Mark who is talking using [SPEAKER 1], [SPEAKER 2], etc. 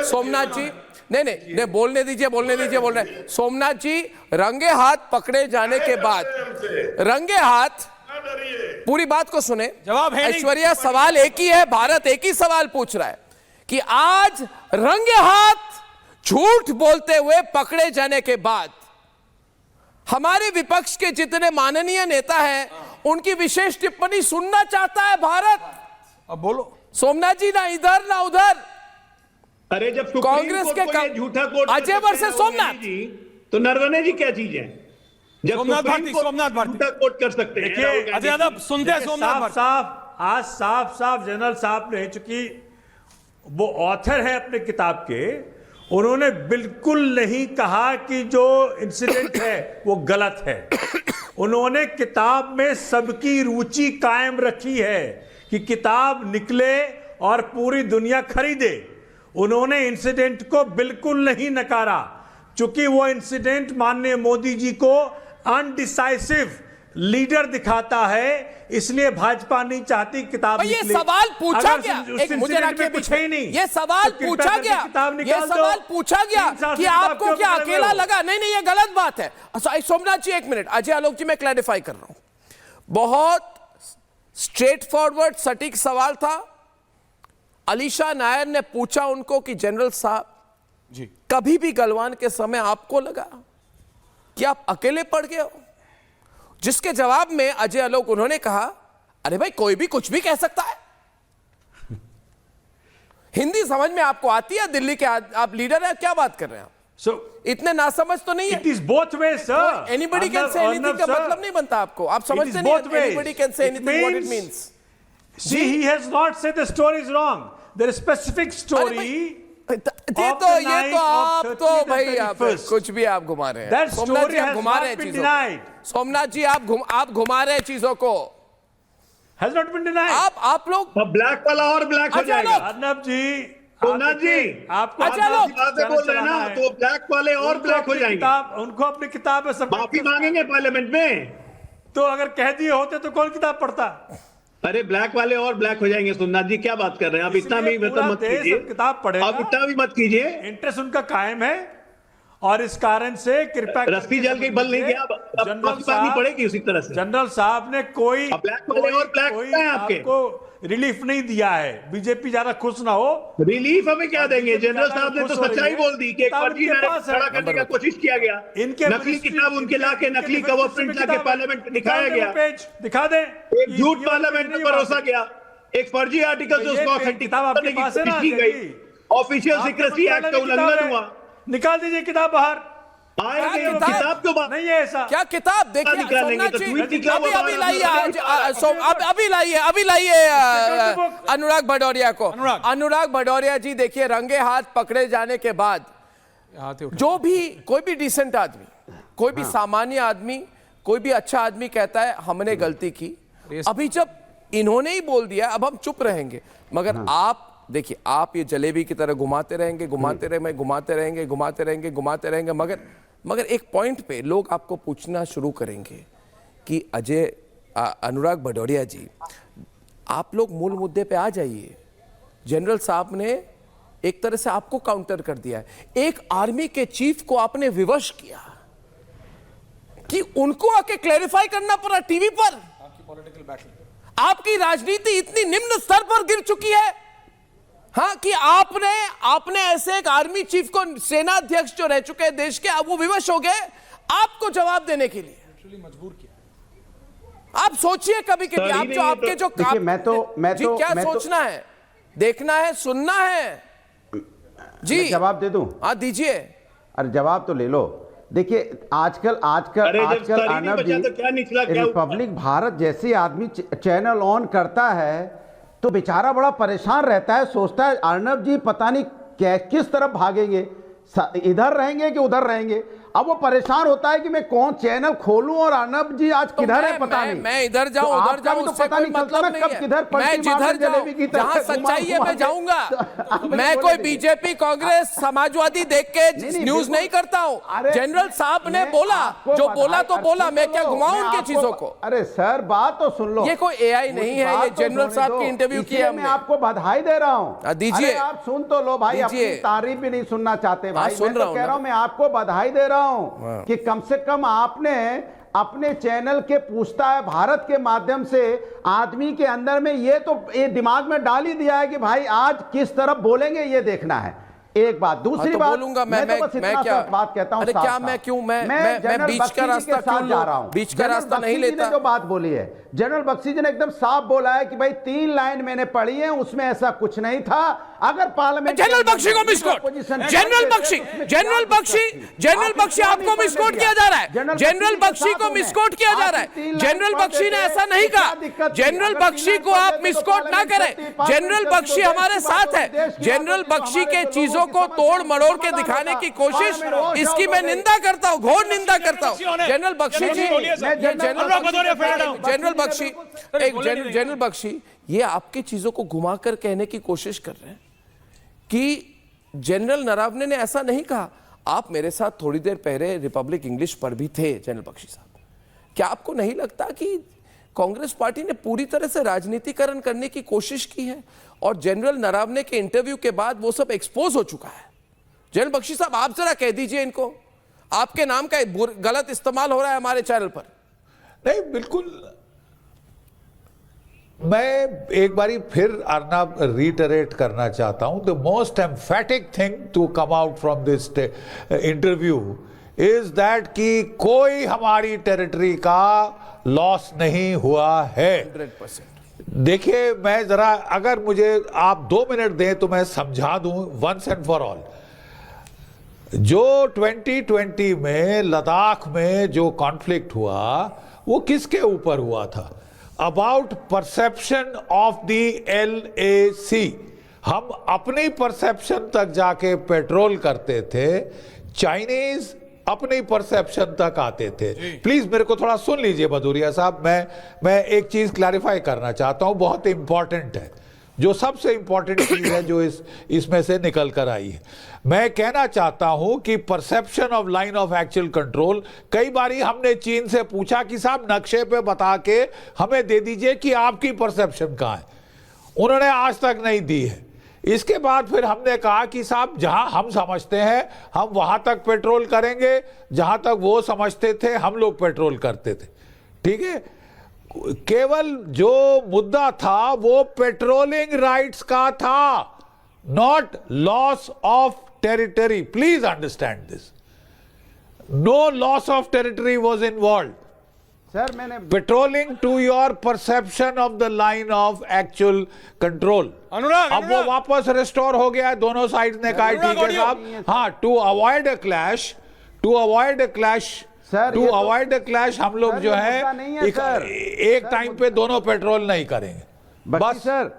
[SPEAKER 1] सोमनाथ जी, नहीं, बोलने दीजिए, बोल रहे सोमनाथ जी, रंगे हाथ पकड़े जाने के बाद, रंगे हाथ, पूरी बात को सुने,
[SPEAKER 2] जवाब है
[SPEAKER 1] ऐश्वर्या, सवाल एक ही है, भारत एक ही सवाल पूछ रहा है कि आज रंगे हाथ झूठ बोलते हुए पकड़े जाने के बाद हमारे विपक्ष के जितने माननीय नेता हैं उनकी विशेष टिप्पणी सुनना चाहता है भारत।
[SPEAKER 2] अब बोलो
[SPEAKER 1] सोमनाथ जी, ना इधर ना उधर।
[SPEAKER 3] अरे जब
[SPEAKER 1] कांग्रेस के
[SPEAKER 3] झूठा कोर्ट
[SPEAKER 1] अजय वर्सेस सोमनाथ
[SPEAKER 3] जी, तो नरवणे जी क्या चीज है? जब
[SPEAKER 2] सोमनाथ भारती
[SPEAKER 3] झूठा कोर्ट कर सकते हैं।
[SPEAKER 2] देखिए अजय यादव सुनते हैं सोमनाथ भारती।
[SPEAKER 4] आज साफ जनरल साहब ने, चूंकि वो ऑथर है अपने किताब के, उन्होंने बिल्कुल नहीं कहा कि जो इंसिडेंट है वो गलत है। उन्होंने किताब में सबकी रुचि कायम रखी है कि किताब निकले और पूरी दुनिया खरीदे। उन्होंने इंसिडेंट को बिल्कुल नहीं नकारा, चूंकि वो इंसिडेंट माननीय मोदी जी को अनडिसाइसिव लीडर दिखाता है, इसलिए भाजपा नहीं चाहती किताब
[SPEAKER 1] ये
[SPEAKER 4] निकले।
[SPEAKER 1] सवाल पूछा गया, एक मुझे रखिए
[SPEAKER 4] कुछ है ही नहीं,
[SPEAKER 1] ये सवाल
[SPEAKER 4] तो
[SPEAKER 1] पूछा गया, ये सवाल पूछा गया कि आपको क्या अकेला लगा? नहीं, ये गलत बात है। सोमनाथ जी एक मिनट, अजय आलोक जी मैं क्लैरिफाई कर रहा हूं, बहुत स्ट्रेट फॉरवर्ड सटीक सवाल था। अलीशा नायर ने पूछा उनको कि जनरल साहब
[SPEAKER 2] जी,
[SPEAKER 1] कभी भी गलवान के समय आपको लगा कि आप अकेले पड़ गए हो? जिसके जवाब में अजय आलोक उन्होंने कहा, अरे भाई कोई भी कुछ भी कह सकता है। हिंदी समझ में आपको आती है? दिल्ली के आप लीडर हैं, क्या बात कर रहे हैं आप? इतने नासमझ तो नहीं है।
[SPEAKER 4] It is both ways, sir.
[SPEAKER 1] Anybody can say anything का मतलब नहीं बनता आपको, आप समझते नहीं हैं? Anybody can say anything what it means.
[SPEAKER 4] See, he has not said the story is wrong. There is specific story.
[SPEAKER 1] ये तो आप तो भाई आप कुछ भी आप घुमा रहे हैं। सोमनाथ जी आप घुमा रहे हैं चीजों को। सोमनाथ जी आप घुमा रहे हैं चीजों को।
[SPEAKER 4] Has not been denied.
[SPEAKER 1] आप लोग
[SPEAKER 3] ब्लैक वाला और ब्लैक हो जाएगा।
[SPEAKER 4] अर्नब जी,
[SPEAKER 3] सोमनाथ जी,
[SPEAKER 4] आपको
[SPEAKER 3] बातें बोल रहे हैं ना, तो ब्लैक वाले और ब्लैक हो जाएंगे।
[SPEAKER 4] उनको अपनी किताब में सब
[SPEAKER 3] माफी मांगेंगे पार्लियामेंट में।
[SPEAKER 4] तो अगर कह दिए होते तो कौन किताब पढ़ता?
[SPEAKER 3] अरे ब्लैक वाले और ब्लैक हो जाएंगे। सोमनाथ जी क्या बात कर रहे हैं आप? इतना भी मत कीजिए,
[SPEAKER 4] किताब पढ़ेगा,
[SPEAKER 3] आप इतना भी मत कीजिए।
[SPEAKER 4] इंटरेस्ट उनका कायम है और इस कारण से कृपया
[SPEAKER 3] रस्सी जल के बल नहीं गया, जनरल साहब पड़ेगी उसी तरह से।
[SPEAKER 4] जनरल साहब ने कोई
[SPEAKER 3] ब्लैक वाले और ब्लैक हैं आपके,
[SPEAKER 4] आपको रिलीफ नहीं दिया है। बीजेपी ज्यादा खुश ना हो।
[SPEAKER 3] रिलीफ हमें क्या देंगे? जनरल साहब ने तो सच्चाई बोल दी कि एक फर्जी नैरेटिव खड़ा करने का कोशिश किया गया।
[SPEAKER 4] इनके
[SPEAKER 3] नकली किताब उनके लाके, नकली कवर प्रिंट लाके पार्लियामेंट में दिखाया गया,
[SPEAKER 4] पेज दिखा दें।
[SPEAKER 3] एक झूठ पार्लियामेंट में परोसा गया, एक फर्जी आर्टिकल से उसको ऑथेंटिक करने की कोशिश की गई, ऑफिशियल सीक्रेसी एक्ट का उल्लंघन हुआ।
[SPEAKER 4] निकाल दीजिए किताब बाहर।
[SPEAKER 3] आएंगे किताब क्यों बात
[SPEAKER 4] नहीं है ऐसा?
[SPEAKER 1] क्या किताब? देखिए सोमनाथ जी अभी लाइए, अभी लाइए अनुराग भदौरिया को। अनुराग भदौरिया जी देखिए, रंगे हाथ पकड़े जाने के बाद जो भी कोई भी डिसेंट आदमी, कोई भी सामान्य आदमी, कोई भी अच्छा आदमी कहता है हमने गलती की। अभी जब इन्होंने ही बोल दिया अब हम चुप रहेंगे, मगर आप देखिए आप ये जलेबी की तरह घुमाते रहेंगे, मगर एक पॉइंट पे लोग आपको पूछना शुरू करेंगे कि अनुराग भदौरिया जी, आप लोग मूल मुद्दे पे आ जाइए। जनरल साहब ने एक तरह से आपको काउंटर कर दिया है। एक आर्मी के चीफ को आपने विवश किया कि उनको आके क्लैरिफाई करना पड़ा टीवी पर। आपकी राजनीति इतनी निम्न स्तर पर गिर चुकी है, हाँ, कि आपने ऐसे एक आर्मी चीफ को, सेना अध्यक्ष जो रह चुके हैं देश के, अब वो विवश हो गए आपको जवाब देने के लिए। मजबूर किया। आप सोचिए कभी कभी आप जो आपके जो काम, मैं तो क्या सोचना है, देखना है, सुनना है जी।
[SPEAKER 5] जवाब दे दूं?
[SPEAKER 1] हाँ दीजिए।
[SPEAKER 5] अरे जवाब तो ले लो। देखिए आजकल अर्नब जी, रिपब्लिक भारत जैसे आदमी चैनल ऑन करता है तो बेचारा बड़ा परेशान रहता है, सोचता है अर्नब जी पता नहीं किस तरफ भागेंगे, इधर रहेंगे कि उधर रहेंगे। अब वो परेशान होता है कि मैं कौन चैनल खोलूं और अर्नब जी आज किधर है पता नहीं।
[SPEAKER 1] मैं इधर जाऊं
[SPEAKER 5] तो
[SPEAKER 1] उधर
[SPEAKER 5] आपका
[SPEAKER 1] जाऊं
[SPEAKER 5] भी तो
[SPEAKER 1] उससे
[SPEAKER 5] पता
[SPEAKER 1] कोई
[SPEAKER 5] नहीं चलता
[SPEAKER 1] मतलब
[SPEAKER 5] ना
[SPEAKER 1] नहीं
[SPEAKER 5] कब किधर
[SPEAKER 1] है। मैं
[SPEAKER 5] पलटी मार
[SPEAKER 1] जिधर
[SPEAKER 5] जलेबी की
[SPEAKER 1] जाऊं
[SPEAKER 5] तरह
[SPEAKER 1] जहां
[SPEAKER 5] घुमा
[SPEAKER 1] सच्चाई है
[SPEAKER 5] घुमा
[SPEAKER 1] मैं
[SPEAKER 5] के।
[SPEAKER 1] जाऊंगा।
[SPEAKER 5] तो
[SPEAKER 1] मैं कोई बीजेपी कांग्रेस समाजवादी देख के न्यूज नहीं करता हूं।
[SPEAKER 5] अरे
[SPEAKER 1] जनरल साहब ने
[SPEAKER 5] मैं
[SPEAKER 1] बोला,
[SPEAKER 5] आपको
[SPEAKER 1] जो बोला
[SPEAKER 5] बधाई-
[SPEAKER 1] तो बोला,
[SPEAKER 5] सुन
[SPEAKER 1] मैं
[SPEAKER 5] तो
[SPEAKER 1] क्या
[SPEAKER 5] लो,
[SPEAKER 1] घुमाऊं
[SPEAKER 5] मैं
[SPEAKER 1] उनके
[SPEAKER 5] आपको-
[SPEAKER 1] चीजों को।
[SPEAKER 5] अरे सर बात तो सुन लो,
[SPEAKER 1] ये कोई एआई नहीं है, ये
[SPEAKER 5] बात तो
[SPEAKER 1] जनरल
[SPEAKER 5] होने
[SPEAKER 1] साहब
[SPEAKER 5] दो।
[SPEAKER 1] की इंटरव्यू की
[SPEAKER 5] इसलिए
[SPEAKER 1] है
[SPEAKER 5] मैं
[SPEAKER 1] हमने।
[SPEAKER 5] आपको बधाई दे रहा हूं।
[SPEAKER 1] दीजिए।
[SPEAKER 5] अरे आप सुन तो लो भाई, अपनी
[SPEAKER 1] दीजिए।
[SPEAKER 5] तारीफ भी नहीं सुनना चाहते भाई।
[SPEAKER 1] सुन
[SPEAKER 5] मैं
[SPEAKER 1] रहा
[SPEAKER 5] तो
[SPEAKER 1] हूं
[SPEAKER 5] कह
[SPEAKER 1] ना।
[SPEAKER 5] रहा हूं, मैं आपको बधाई दे रहा हूं कि कम से कम आपने अपने चैनल के पूछता है भारत के माध्यम से आदमी के अंदर में ये दिमाग में डाल ही दिया है कि भाई आज किस तरफ बोलेंगे ये देखना है। एक बात, दूसरी
[SPEAKER 1] तो
[SPEAKER 5] बात
[SPEAKER 1] बोलूंगा मैं
[SPEAKER 5] तो बस इतना
[SPEAKER 1] क्या
[SPEAKER 5] सा बात कहता हूं।
[SPEAKER 1] अरे क्या
[SPEAKER 5] साफ-साफ।
[SPEAKER 1] मैं क्यों मैं
[SPEAKER 5] जनरल
[SPEAKER 1] बीच
[SPEAKER 5] बख्शी
[SPEAKER 1] का
[SPEAKER 5] जी
[SPEAKER 1] रास्ता
[SPEAKER 5] के साथ
[SPEAKER 1] क्यों
[SPEAKER 5] जा
[SPEAKER 1] लूं?
[SPEAKER 5] रहा हूं।
[SPEAKER 1] बीच का
[SPEAKER 5] जनरल
[SPEAKER 1] रास्ता नहीं
[SPEAKER 5] बख्शी जी
[SPEAKER 1] लेता।
[SPEAKER 5] ने जो बात बोली है, जनरल बख्शी जी ने एकदम साफ बोला है कि भाई 3 लाइन मैंने पढ़ी है, उसमें ऐसा कुछ नहीं था। अगर पार्लियामेंट
[SPEAKER 1] जनरल बख्शी को मिसकोट, जनरल बख्शी आपको मिसकोट किया जा रहा है। जनरल बख्शी को मिसकोट किया जा रहा है। जनरल बख्शी ने ऐसा नहीं कहा। जनरल बख्शी को आप मिसकोट ना करें। जनरल बख्शी हमारे साथ है। जनरल बख्शी के चीजों को तोड़ मरोड़ के दिखाने की कोशिश, इसकी मैं निंदा करता हूं, घोर निंदा करता हूं। जनरल बख्शी जी, जनरल बख्शी ये आपकी चीजों को घुमाकर कहने की कोशिश कर रहे हैं कि जनरल नरावने ने ऐसा नहीं कहा। आप मेरे साथ थोड़ी देर पहले रिपब्लिक इंग्लिश पर भी थे जनरल बख्शी साहब। क्या आपको नहीं लगता कि कांग्रेस पार्टी ने पूरी तरह से राजनीतिकरण करने की कोशिश की है और जनरल नरावने के इंटरव्यू के बाद वो सब एक्सपोज हो चुका है? जनरल बख्शी साहब, आप जरा कह दीजिए इनको, आपके नाम का गलत इस्तेमाल हो रहा है हमारे चैनल पर।
[SPEAKER 6] नहीं, बिल्कुल। मैं एक बारी फिर अर्नब रीटरेट करना चाहता हूं, the most emphatic thing to come out from this interview is that कि कोई हमारी टेरिटरी का लॉस नहीं हुआ है।
[SPEAKER 1] 100%।
[SPEAKER 6] देखिए, मैं जरा, अगर मुझे आप 2 मिनट दें तो मैं समझा दूं वंस एंड फॉर ऑल। जो 2020 में लद्दाख में जो कॉन्फ्लिक्ट हुआ वो किसके ऊपर हुआ था? About perception of the LAC। हम अपनी परसेप्शन तक जाके पेट्रोल करते थे, चाइनीज अपनी परसेप्शन तक आते थे। प्लीज मेरे को थोड़ा सुन लीजिए भदौरिया साहब, मैं एक चीज क्लैरिफाई करना चाहता हूं, बहुत इंपॉर्टेंट है, जो सबसे इंपॉर्टेंट चीज है जो इसमें से निकल कर आई है। मैं कहना चाहता हूं कि perception of line of actual control, कई बारी हमने चीन से पूछा कि साहब नक्शे पे बता के हमें दे दीजिए कि आपकी परसेप्शन कहां है, उन्होंने आज तक नहीं दी है। इसके बाद फिर हमने कहा कि साहब जहां हम समझते हैं हम वहां तक पेट्रोल करेंगे, जहां तक वो समझते थे हम लोग पेट्रोल करते थे। ठीक है, केवल जो मुद्दा था वो पेट्रोलिंग राइट्स का था, not loss of territory. Please understand this, no loss of territory was involved.
[SPEAKER 5] Sir मैंने
[SPEAKER 6] patrolling to your perception of the line of actual control.
[SPEAKER 2] Anurag,
[SPEAKER 6] अब वो वापस रिस्टोर हो गया है, दोनों साइड ने कहा ठीक है साहब, हाँ, to avoid a clash
[SPEAKER 5] sir,
[SPEAKER 6] to
[SPEAKER 5] ये तो-
[SPEAKER 6] अवॉइड द क्लैश हम लोग
[SPEAKER 5] सर,
[SPEAKER 6] जो
[SPEAKER 5] ये
[SPEAKER 6] है
[SPEAKER 5] मुद्दा नहीं है, सर।
[SPEAKER 6] एक टाइम पे दोनों पेट्रोल नहीं करेंगे।
[SPEAKER 5] बख्शी
[SPEAKER 6] बस
[SPEAKER 5] सर,